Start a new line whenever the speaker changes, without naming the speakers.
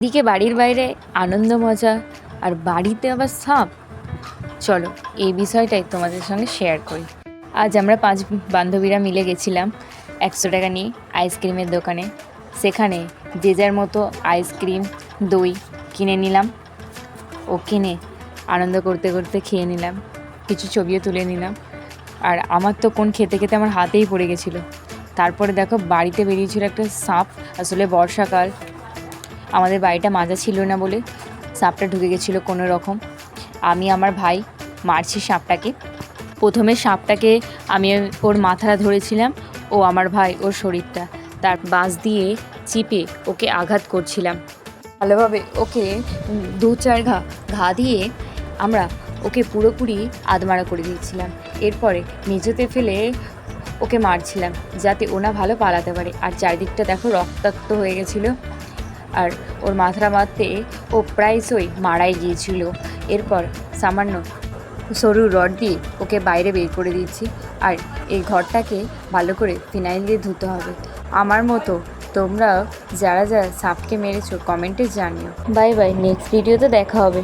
এদিকে বাড়ির বাইরে আনন্দ মজা, আর বাড়িতে আবার সাপ। চলো এই বিষয়টাই তোমাদের সঙ্গে শেয়ার করি। আজ আমরা 5 বান্ধবীরা মিলে গেছিলাম 100 টাকা নিয়ে আইসক্রিমের দোকানে। সেখানে যে যার মতো আইসক্রিম, দই কিনে নিলাম। ও কিনে আনন্দ করতে করতে খেয়ে নিলাম, কিছু ছবিও তুলে নিলাম। আর আমার তো কোন খেতে খেতে আমার হাতেই পড়ে গেছিলো। তারপরে দেখো বাড়িতে বেরিয়েছিল একটা সাপ। আসলে বর্ষাকাল, আমাদের বাড়িটা মাজা ছিল না বলে সাপটা ঢুকে গেছিলো কোনো রকম। আমি আমার ভাই মারছি সাপটাকে। প্রথমে সাপটাকে আমি ওর মাথাটা ধরেছিলাম, ও আমার ভাই ওর শরীরটা, তার বাঁশ দিয়ে চিপে ওকে আঘাত করছিলাম ভালোভাবে। ওকে 2-4 ঘা দিয়ে আমরা ওকে পুরোপুরি আধমারা করে দিয়েছিলাম। এরপরে মেঝেতে ফেলে ওকে মারছিলাম যাতে ওনা ভালো পালাতে পারে। আর চারিদিকটা দেখো রক্তাক্ত হয়ে গেছিলো। আর ওর মাথাটা মারতে ও প্রায়শই মারাই গিয়েছিল। এরপর সামান্য সরু রড দিয়ে ওকে বাইরে বের করে দিচ্ছি। আর এই ঘরটাকে ভালো করে ফিনাইল দিয়ে ধুতে হবে। আমার মতো তোমরা যারা যারা সাপকে মেরেছো কমেন্টে জানিও। বাই বাই, নেক্সট ভিডিওতে দেখা হবে।